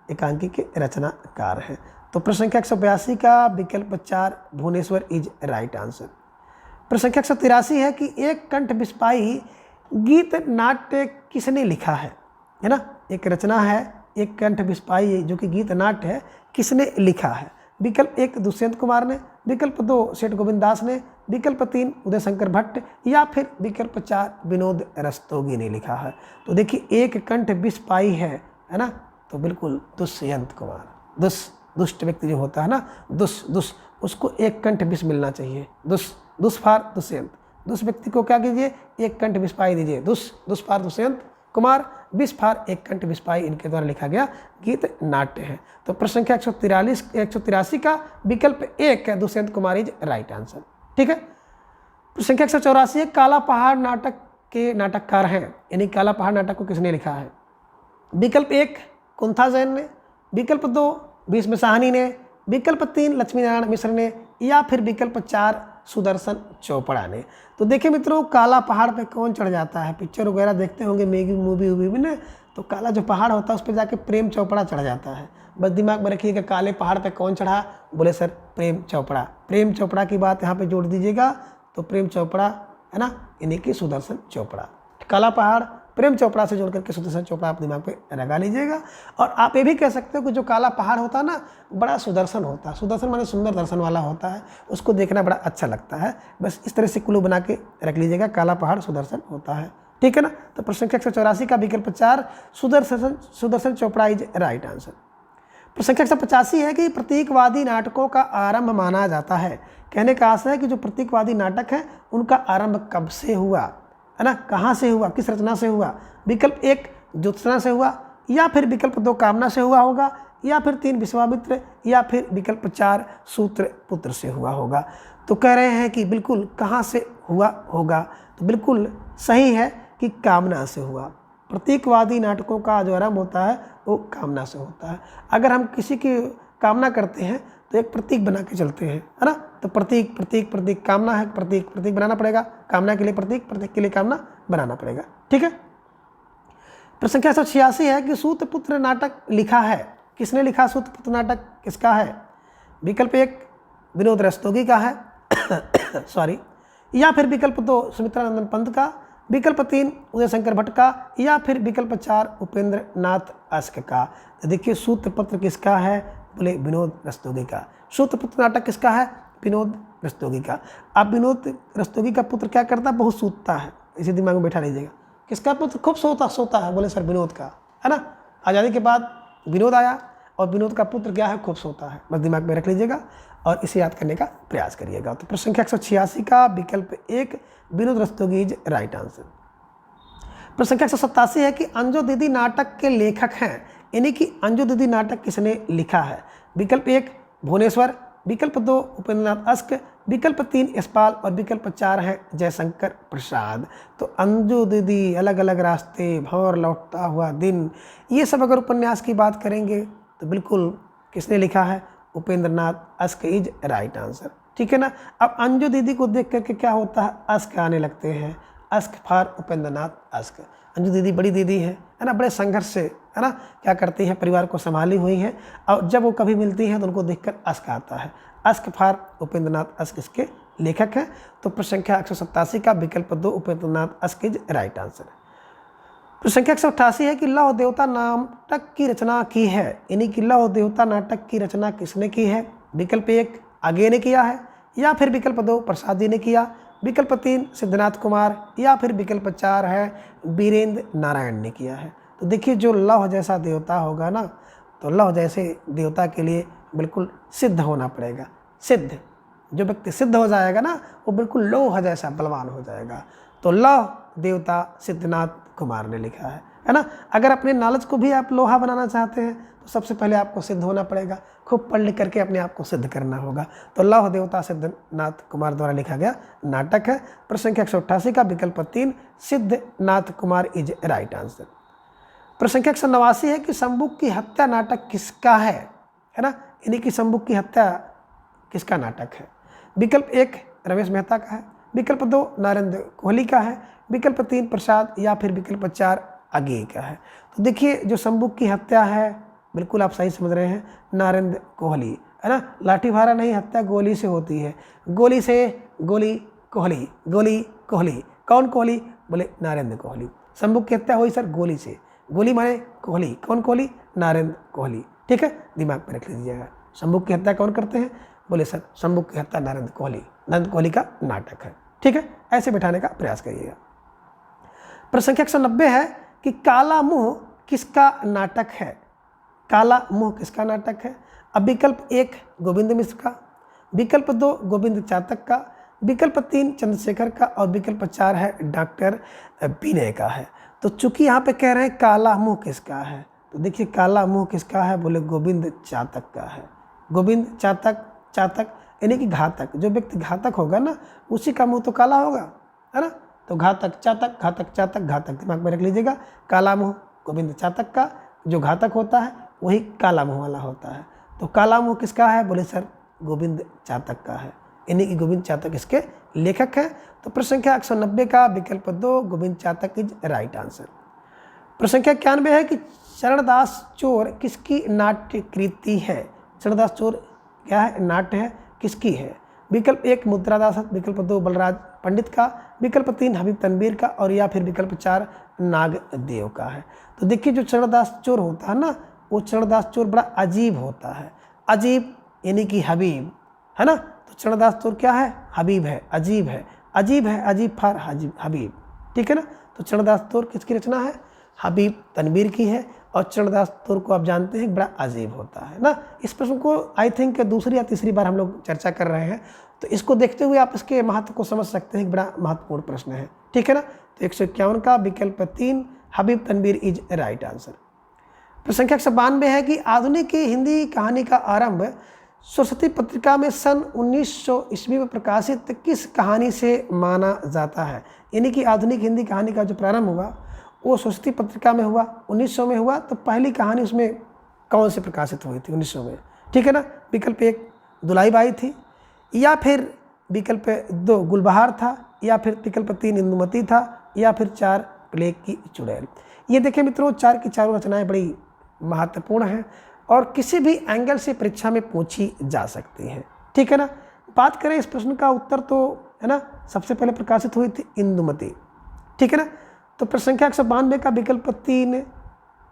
एकांकी के रचनाकार हैं। तो प्रश्न संख्या 182 का विकल्प 4 भुवनेश्वर इज राइट आंसर। प्रश्न संख्या 183 है कि एक कंठ बिस्पाई गीत नाट्य किसने लिखा है ना। एक रचना है एक कंठ बिस्पाई जो कि गीत नाट्य है, किसने लिखा है? विकल्प 1 दुष्यंत कुमार ने, विकल्प 2 सेठ गोविंद दास ने, विकल्प 3 उदय शंकर भट्ट या फिर विकल्प 4 विनोद रस्तोगी ने लिखा है। तो देखिए एक कंठ बिस्पाई है ना, तो बिल्कुल दुष्यंत कुमार। दुष्ट व्यक्ति जो होता है ना, उसको एक कंठ बिस मिलना चाहिए। दुष्फार दुष्यंत, दुष्ट व्यक्ति को क्या कीजिए? एक कंठ बिस्पाई दीजिए। दुष्फार दुष्यंत कुमार, बिस्फार एक कंठ बिस्पाई, इनके द्वारा लिखा गया गीत नाट्य है। तो प्रश्न संख्या 183 का विकल्प 1 Dushyant Kumar is right answer. ठीक है, प्रश्न संख्या 184 काला पहाड़ नाटक के नाटककार हैं, यानी काला पहाड़ नाटक को किसने लिखा है? विकल्प 1 कुंथा जैन ने, विकल्प 2 भीष्म साहनी ने, विकल्प 3 लक्ष्मी नारायण मिश्र ने या फिर विकल्प 4 सुदर्शन चोपड़ा ने। तो देखिए मित्रों, काला पहाड़ पे कौन चढ़ जाता है? पिक्चर वगैरह देखते होंगे, मूवी में ना, तो काला जो पहाड़ होता है उस पर जाके प्रेम चोपड़ा चढ़ जाता है। बस दिमाग में रखिएगा काले पहाड़ पे कौन चढ़ा? बोले सर प्रेम चोपड़ा। प्रेम चोपड़ा की बात यहाँ पे जोड़ दीजिएगा, तो प्रेम चोपड़ा है ना, यानी कि सुदर्शन चोपड़ा। काला पहाड़ प्रेम चोपड़ा से जोड़ करके सुदर्शन चोपड़ा आप दिमाग पे लगा लीजिएगा। और आप ये भी कह सकते हो कि जो काला पहाड़ होता है ना, बड़ा सुदर्शन होता है। सुदर्शन माने सुंदर दर्शन वाला होता है, उसको देखना बड़ा अच्छा लगता है। बस इस तरह से क्लू बना के रख लीजिएगा, काला पहाड़ सुदर्शन होता है, ठीक है ना। तो प्रश्न संख्या 184 का विकल्प 4 Sudarshan Chopra is right answer. प्रश्न संख्या 185 है कि प्रतीकवादी नाटकों का आरंभ माना जाता है। कहने का आशय है कि जो प्रतीकवादी नाटक है उनका आरंभ कब से हुआ, है ना, कहाँ से हुआ, किस रचना से हुआ। विकल्प 1 ज्योत्सना से हुआ, या फिर विकल्प 2 कामना से हुआ होगा, या फिर 3 विश्वामित्र, या फिर विकल्प 4 सूत्रपुत्र से हुआ होगा। तो कह रहे हैं कि बिल्कुल कहाँ से हुआ होगा, तो बिल्कुल सही है कि कामना से हुआ। प्रतीकवादी नाटकों का जो आरंभ होता है वो कामना से होता है। अगर हम किसी की कामना करते हैं तो एक प्रतीक बना के चलते हैं, है ना। तो प्रतीक प्रतीक प्रतीक, कामना है प्रतीक, प्रतीक बनाना पड़ेगा, कामना के लिए प्रतीक, प्रतीक के लिए कामना बनाना पड़ेगा, ठीक है। प्रश्न संख्या 186 है कि सूत्रपुत्र नाटक लिखा है, किसने लिखा सूत्रपुत्र नाटक, किसका है। विकल्प 1 विनोद रस्तोगी का है सॉरी, या फिर विकल्प 2 सुमित्रानंदन पंत का, विकल्प 3 उदय शंकर भट्ट का, या फिर विकल्प 4 उपेंद्र नाथ अस्क का। तो देखिए सूत्रपत्र किसका है, बोले विनोद रस्तोगी का। सूत्रपुत्र नाटक किसका है, विनोद रस्तोगी का। अब विनोद रस्तोगी का पुत्र क्या करता है, बहुत सूतता है, इसी दिमाग में बैठा लीजिएगा। किसका पुत्र खूब सोता है, बोले सर विनोद का, है ना। आज़ादी के बाद विनोद आया और विनोद का पुत्र क्या है, खूब सोता है, बस दिमाग में रख लीजिएगा और इसे याद करने का प्रयास करिएगा। तो प्रश्न संख्या 186 का विकल्प 1 Vinod Rastogi is right answer. प्रश्न संख्या 187 है कि अंजू दीदी नाटक के लेखक हैं, यानी कि अंजू दीदी नाटक किसने लिखा है। विकल्प 1 भुवनेश्वर, विकल्प 2 उपेंद्रनाथ अस्क, विकल्प 3 यशपाल और विकल्प 4 है जयशंकर प्रसाद। तो अंजू दीदी, अलग अलग रास्ते, भंवर लौटता हुआ दिन, ये सब अगर उपन्यास की बात करेंगे तो बिल्कुल किसने लिखा है, Upendranath ask is right answer, ठीक है ना। अब अंजू दीदी को देख करके क्या होता है, अस्क आने लगते हैं, ask for Upendranath ask. Anju दीदी बड़ी दीदी है ना, बड़े संघर्ष से, है ना, क्या करती हैं, परिवार को संभाली हुई हैं, और जब वो कभी मिलती हैं तो उनको देखकर अस्क आता है। अस्क फॉर उपेंद्रनाथ अस्क इसके लेखक हैं। तो प्रश्न संख्या 187 का विकल्प 2 Upendranath ask is right answer. प्रश्न संख्या 188 है कि लौह देवता नाटक की रचना की है, यानी कि लौह देवता नाटक की रचना किसने की है। विकल्प 1 आगे ने किया है, या फिर विकल्प 2 प्रसाद जी ने किया, विकल्प 3 सिद्धनाथ कुमार, या फिर विकल्प 4 है वीरेंद्र नारायण ने किया है। तो देखिए जो लौह जैसा देवता होगा ना, तो लौह जैसे देवता के लिए बिल्कुल सिद्ध होना पड़ेगा। सिद्ध, जो व्यक्ति सिद्ध हो जाएगा ना वो बिल्कुल लौह जैसा बलवान हो जाएगा। तो लौह देवता सिद्धनाथ कुमार ने लिखा है ना। अगर अपने नॉलेज को भी आप लोहा बनाना चाहते हैं तो सबसे पहले आपको सिद्ध होना पड़ेगा, खूब पढ़ लिख करके अपने आप को सिद्ध करना होगा। तो लौह देवता सिद्धनाथ कुमार द्वारा लिखा गया नाटक है। प्रश्न संख्या 188 का विकल्प 3 Siddhnath Kumar is right answer. प्रश्न संख्या 189 है कि शंबुक की हत्या नाटक किसका है ना, यानी कि शंबुक की हत्या किसका नाटक है। विकल्प 1 रमेश मेहता का है, विकल्प 2 नरेंद्र कोहली का है, विकल्प 3 प्रसाद, या फिर विकल्प 4 अगे का है। तो देखिए जो शंबुक की हत्या है बिल्कुल आप सही समझ रहे हैं, नरेंद्र कोहली, है ना। लाठी भारा नहीं, हत्या गोली से होती है, गोली से गोली कोहली, गोली कोहली, कौन कोहली, बोले नरेंद्र कोहली। शंबुक की हत्या हुई सर गोली से, गोली माने कोहली, कौन कोहली, नरेंद्र कोहली, ठीक है, दिमाग में रख लीजिएगा। शंबुक की हत्या कौन करते हैं, बोले सर शंबुक की हत्या नरेंद्र कोहली का नाटक है, ठीक है, ऐसे बिठाने का प्रयास करिएगा। प्रश्न संख्या 190 है कि काला मुंह किसका नाटक है। काला मुंह किसका नाटक है। अब विकल्प 1 गोविंद मिश्र का, विकल्प 2 गोविंद चातक का, विकल्प 3 चंद्रशेखर का, और विकल्प 4 है डॉक्टर विनय का है। तो चूंकि यहाँ पे कह रहे हैं काला मुंह किसका है, तो देखिए काला मुंह किसका है, बोले गोविंद चातक का है। गोविंद चातक, चातक यानी कि घातक, जो व्यक्ति घातक होगा ना उसी का मुंह तो काला होगा, है ना। तो घातक चातक, घातक चातक, घातक दिमाग में रख लीजिएगा। काला मुंह गोविंद चातक का, जो घातक होता है वही काला मुंह वाला होता है। तो काला मुंह किसका है, बोले सर गोविंद चातक का है, यानी कि गोविंद चातक इसके लेखक हैं। तो प्रश्न संख्या 190 का विकल्प 2 गोविंद चातक इज राइट आंसर। प्रश्न संख्या 91 है कि चरणदास चोर किसकी नाट्य कृति है। चरणदास चोर क्या है, नाट्य है, किसकी है। विकल्प 1 मुद्रादास, विकल्प 2 बलराज पंडित का, विकल्प 3 हबीब तनवीर का और या फिर विकल्प 4 नागदेव का है। तो देखिए जो चरणदास चोर होता है ना, वो चरणदास चोर बड़ा अजीब होता है। अजीब यानी कि हबीब है ना, तो चरणदास चोर क्या है? हबीब है, अजीब है, अजीब है, अजीब फार हबीब, ठीक है ना। तो चरणदास चोर किसकी रचना है? हबीब तनवीर की है। और चरणदास चोर को आप जानते हैं बड़ा अजीब होता है ना। इस प्रश्न को आई थिंक दूसरी या तीसरी बार हम लोग चर्चा कर रहे हैं, तो इसको देखते हुए आप इसके महत्व को समझ सकते हैं कि बड़ा महत्वपूर्ण प्रश्न है, ठीक है ना। तो 151 का विकल्प 3 Habib Tanvir is right answer. प्रश्न संख्या 192 है कि आधुनिक हिंदी कहानी का आरंभ सरस्वती पत्रिका में सन 1900 ईस्वी में प्रकाशित किस कहानी से माना जाता है? यानी कि आधुनिक हिंदी कहानी का जो प्रारंभ हुआ वो सरस्वती पत्रिका में हुआ, 1900 में हुआ। तो पहली कहानी उसमें कौन से प्रकाशित हुई थी 1900 में? ठीक है ना। विकल्प 1 दुलाई बाई थी, या फिर विकल्प 2 गुलबहार था, या फिर विकल्प 3 इंदुमती था, या फिर 4 प्लेग की चुड़ैल। ये देखिए मित्रों, 4 की चारों रचनाएं बड़ी महत्वपूर्ण हैं और किसी भी एंगल से परीक्षा में पूछी जा सकती हैं, ठीक है ना। बात करें इस प्रश्न का उत्तर तो है ना, सबसे पहले प्रकाशित हुई थी इंदुमती, ठीक है ना। तो प्रश्न संख्या 192 का विकल्प 3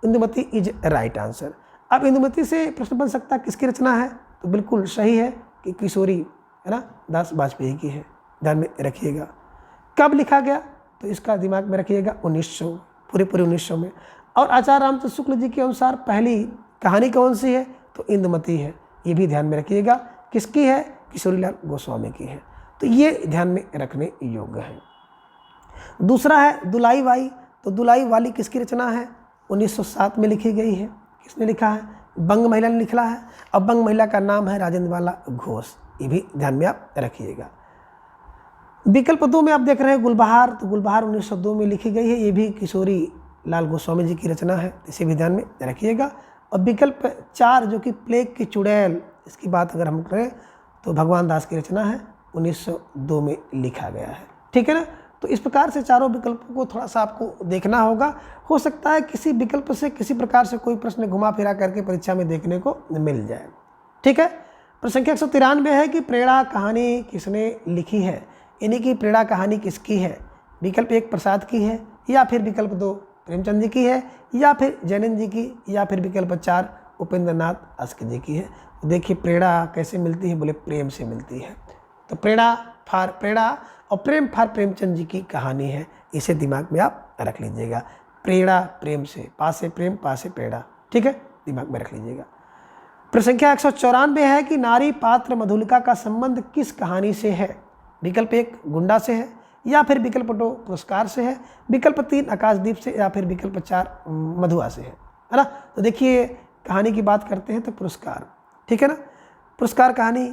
इंदुमती इज राइट आंसर। अब इंदुमती से प्रश्न बन सकता है किसकी रचना है? तो बिल्कुल सही है कि किशोरी है ना दास वाजपेयी की है, ध्यान में रखिएगा। कब लिखा गया? तो इसका दिमाग में रखिएगा 1900, पूरे 1900 में। और आचार्य रामचंद्र शुक्ल जी के अनुसार पहली कहानी कौन सी है? तो इंदुमती है, ये भी ध्यान में रखिएगा। किसकी है? किशोरीलाल गोस्वामी की है। तो ये ध्यान में रखने योग्य है। दूसरा है दुलाई बाई। तो दुलाई वाली किसकी रचना है? 1907 में लिखी गई है। किसने लिखा है? बंग महिला ने लिखा है। अब बंग महिला का नाम है राजेंद्र बाला घोष, ये भी ध्यान में आप रखिएगा। विकल्प 2 में आप देख रहे हैं गुलबहार। तो गुलबहार 1902 में लिखी गई है, ये भी किशोरी लाल गोस्वामी जी की रचना है, इसे भी ध्यान में रखिएगा। और विकल्प 4 जो कि प्लेग की चुड़ैल, इसकी बात अगर हम करें तो भगवान दास की रचना है, 1902 में लिखा गया है, ठीक है ना। तो इस प्रकार से चारों विकल्पों को थोड़ा सा आपको देखना होगा। हो सकता है किसी विकल्प से किसी प्रकार से कोई प्रश्न घुमा फिरा करके परीक्षा में देखने को मिल जाए, ठीक है। प्रश्न संख्या 193 है कि प्रेरणा कहानी किसने लिखी है? यानी कि प्रेरणा कहानी किसकी है? विकल्प 1 प्रसाद की है, या फिर विकल्प 2 प्रेमचंद जी की है, या फिर जैनन जी की, या फिर विकल्प 4 उपेंद्र नाथ अस्क जी की है। तो देखिए प्रेरणा कैसे मिलती है? बोले प्रेम से मिलती है। तो प्रेरणा फार प्रेरणा और प्रेम फार प्रेमचंद जी की कहानी है, इसे दिमाग में आप रख लीजिएगा। प्रेरणा प्रेम से, पास से प्रेम, पास से प्रेरणा, ठीक है, दिमाग में रख लीजिएगा। प्रश्न संख्या 194 है कि नारी पात्र मधुलिका का संबंध किस कहानी से है? विकल्प 1 गुंडा से है, या फिर विकल्प 2 पुरस्कार से है, विकल्प 3 आकाशदीप से, या फिर विकल्प 4 मधुआ से है ना। तो देखिए कहानी की बात करते हैं तो पुरस्कार, ठीक है ना। पुरस्कार कहानी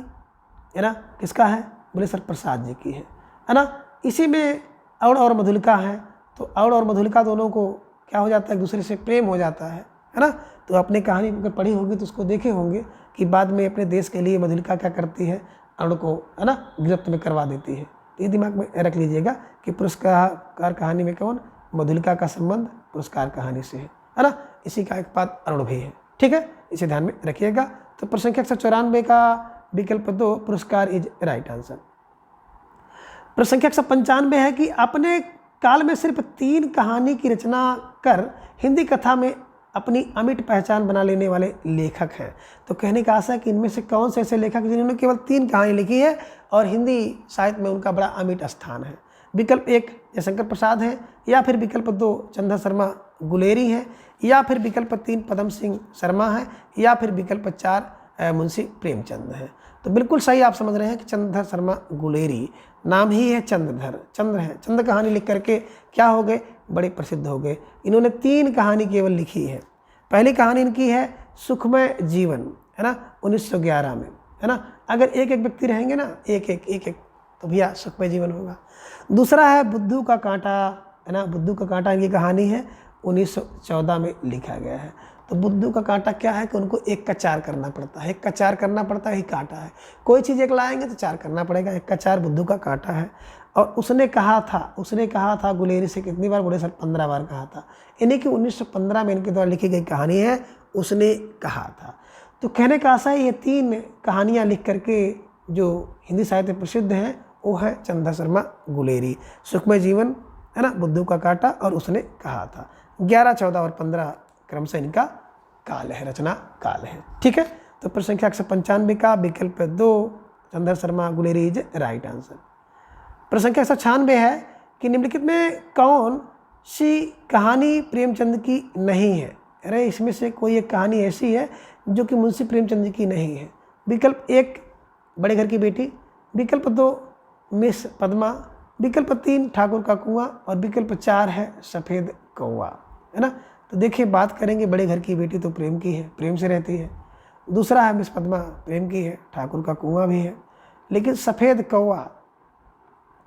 है ना किसका है? बोले सर प्रसाद जी की है ना। इसी में औड़ और मधुलिका है, तो औड़ और मधुलिका दोनों को क्या हो जाता है? एक दूसरे से प्रेम हो जाता है ना। तो अपने कहानी अगर पढ़ी होगी तो उसको देखे होंगे कि बाद में अपने देश के लिए मधुलिका क्या करती है? औड़ को है ना गिरफ्त में करवा देती है। तो ये दिमाग में रख लीजिएगा कि पुरस्कार कहानी में कौन? मधुलिका का संबंध पुरस्कार कहानी से है ना। इसी का एक पात्र अरुण भी है, ठीक है, इसे ध्यान में रखिएगा। तो प्रश्न संख्या 194 का विकल्प 2 पुरस्कार इज राइट आंसर। प्रश्न संख्या 195 है कि अपने काल में सिर्फ 3 कहानी की रचना कर हिंदी कथा में अपनी अमिट पहचान बना लेने वाले लेखक हैं। तो कहने का आशा है कि इनमें से कौन से ऐसे लेखक जिन्होंने केवल 3 कहानी लिखी है और हिंदी साहित्य में उनका बड़ा अमिट स्थान है? विकल्प 1 जयशंकर प्रसाद है, या फिर विकल्प 2 चंद्र शर्मा गुलेरी है, या फिर विकल्प 3 पदम सिंह शर्मा है, या फिर विकल्प 4 मुंशी प्रेमचंद है। तो बिल्कुल सही आप समझ रहे हैं कि चंद्रधर शर्मा गुलेरी, नाम ही है चंद्रधर, चंद्र है, चंद्र कहानी लिख करके क्या हो गए? बड़े प्रसिद्ध हो गए। इन्होंने 3 कहानी केवल लिखी है। पहली कहानी इनकी है सुखमय जीवन, है ना, 1911 में, है ना। अगर एक एक व्यक्ति रहेंगे ना, एक एक तो भैया सुखमय जीवन होगा। दूसरा है बुद्धू का कांटा, है ना, बुद्धू का कांटा इनकी कहानी है, 1914 में लिखा गया है। तो बुद्धू का कांटा क्या है कि उनको 1 का 4 करना पड़ता है, 1 का 4 करना पड़ता है, ही कांटा है। कोई चीज़ 1 लाएंगे तो 4 करना पड़ेगा, 1 का 4 बुद्धू का कांटा है। और उसने कहा था गुलेरी से कितनी बार? बोले सर 15 बार कहा था। यानी कि 1915 में इनके द्वारा लिखी गई कहानी है, उसने कहा था। तो कहने का आशा है ये 3 कहानियाँ लिख करके जो हिंदी साहित्य प्रसिद्ध हैं वो है चंदा शर्मा गुलेरी। सुखमय जीवन है ना, बुद्धू का कांटा और उसने कहा था। 11, 14 और 15 क्रम से इनका काल है, रचना काल है। ठीक है, तो प्रश्न संख्या 195 का विकल्प 2 चंदा Sharma Guleri is right answer. प्रश्न संख्या 196 है कि निम्नलिखित में कौन सी कहानी प्रेमचंद की नहीं है। अरे इसमें से कोई एक कहानी ऐसी है जो कि मुंशी प्रेमचंद की नहीं है। विकल्प 1 बड़े घर की बेटी, विकल्प 2 मिस पद्मा, विकल्प 3 ठाकुर का कुआं और विकल्प 4 है सफ़ेद कौवा, है ना। तो देखिए, बात करेंगे बड़े घर की बेटी तो प्रेम की है, प्रेम से रहती है। दूसरा है मिस पद्मा, प्रेम की है, ठाकुर का कुआं भी है। लेकिन सफ़ेद कौवा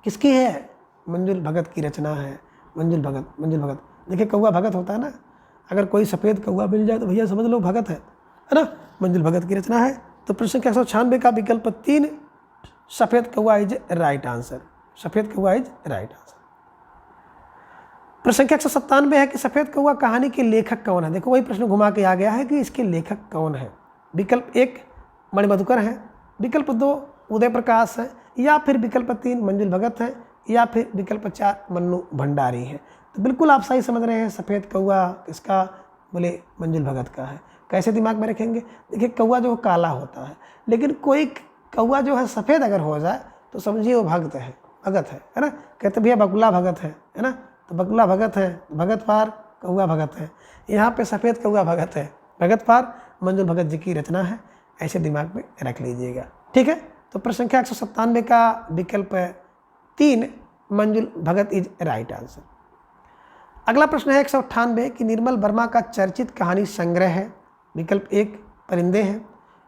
किसकी है? मंजुल भगत की रचना है। मंजुल भगत। देखिए, कौवा भगत होता है ना, अगर कोई सफ़ेद कौवा मिल जाए तो भैया समझ लो भगत है ना। मंजुल भगत की रचना है। तो प्रश्न संख्या 196 का विकल्प 3 सफ़ेद कौवा इज राइट आंसर। सफ़ेद कौवा इज राइट आंसर। प्रश्न संख्या 197 है कि सफ़ेद कौवा कहानी के लेखक कौन है। देखो, वही प्रश्न घुमा के आ गया है कि इसके लेखक कौन है। विकल्प 1 मणिमधुकर हैं, विकल्प 2 उदय प्रकाश है, या फिर विकल्प 3 मंजुल भगत है, या फिर विकल्प 4 मन्नू भंडारी है। तो बिल्कुल आप सही समझ रहे हैं, सफ़ेद कौवा किसका? बोले मंजुल भगत का है। कैसे दिमाग में रखेंगे? देखिए, कौवा जो काला होता है, लेकिन कोई कौवा जो है सफ़ेद अगर हो जाए तो समझिए वो भगत है ना। कहते भैया बगुला भगत है ना, तो बगुला भगत है, भगत पार कौवा भगत है। यहाँ पे सफ़ेद कौवा भगत है, भगत पार मंजुल भगत जी की रचना है। ऐसे दिमाग में रख लीजिएगा। ठीक है, तो प्रश्न संख्या 197 का विकल्प 3 मंजुल भगत इज राइट आंसर। अगला प्रश्न है 198 कि निर्मल वर्मा का चर्चित कहानी संग्रह है। विकल्प 1 परिंदे हैं,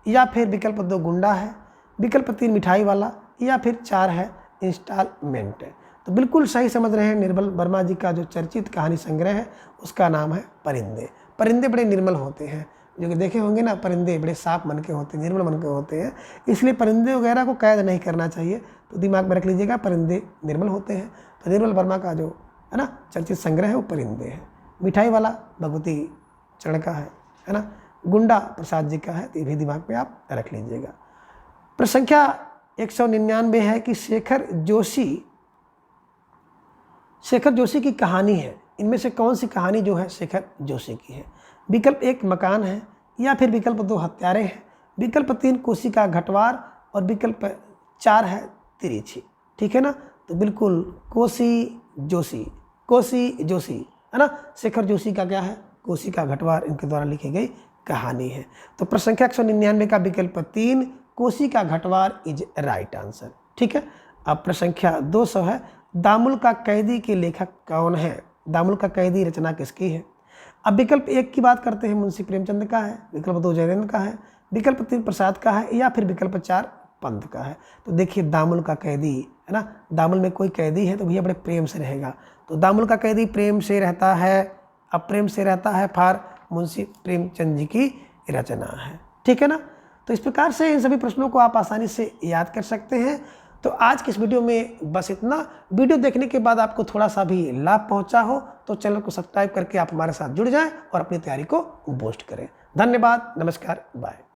या फिर विकल्प 2 गुंडा है, विकल्प 3 मिठाई वाला, या फिर 4 है इंस्टॉलमेंट है। तो बिल्कुल सही समझ रहे हैं, निर्मल वर्मा जी का जो चर्चित कहानी संग्रह है उसका नाम है परिंदे। परिंदे बड़े निर्मल होते हैं, जो कि देखे होंगे ना, परिंदे बड़े साफ मन के होते हैं, निर्मल मन के होते हैं, इसलिए परिंदे वगैरह को कैद नहीं करना चाहिए। तो दिमाग में रख लीजिएगा, परिंदे निर्मल होते हैं। तो निर्मल वर्मा का जो है ना चर्चित संग्रह है वो परिंदे है। मिठाई वाला भगवती चरण का है ना। गुंडा प्रसाद जी का है। तो ये भी दिमाग में आप रख लीजिएगा। प्रश्न संख्या 199 है कि शेखर जोशी की कहानी है। इनमें से कौन सी कहानी जो है शेखर जोशी की है। विकल्प 1 मकान है, या फिर विकल्प 2 हत्यारे हैं, विकल्प 3 कोसी का घटवार और विकल्प 4 है तिरछी। ठीक है ना, तो बिल्कुल कोसी जोशी है ना। शेखर जोशी का क्या है? कोसी का घटवार इनके द्वारा लिखी गई कहानी है। तो प्रश्न संख्या 199 का विकल्प 3 कोसी का घटवार इज राइट आंसर। ठीक है, अब प्रश्न संख्या 200 है, दामुल का कैदी के लेखक कौन है। दामुल का कैदी रचना किसकी है। अब विकल्प 1 की बात करते हैं, मुंशी प्रेमचंद का है, विकल्प 2 जयरेंद्र का है, विकल्प 3 प्रसाद का है, या फिर विकल्प 4 पंत का है। तो देखिए, दामुल का कैदी है ना, दामुल में कोई कैदी है तो भैया बड़े प्रेम से रहेगा। तो दामुल का कैदी प्रेम से रहता है, अब प्रेम से रहता है फार मुंशी प्रेमचंद जी की रचना है। ठीक है ना, तो इस प्रकार से इन सभी प्रश्नों को आप आसानी से याद कर सकते हैं। तो आज की इस वीडियो में बस इतना। वीडियो देखने के बाद आपको थोड़ा सा भी लाभ पहुंचा हो तो चैनल को सब्सक्राइब करके आप हमारे साथ जुड़ जाएं और अपनी तैयारी को बूस्ट करें। धन्यवाद, नमस्कार, बाय।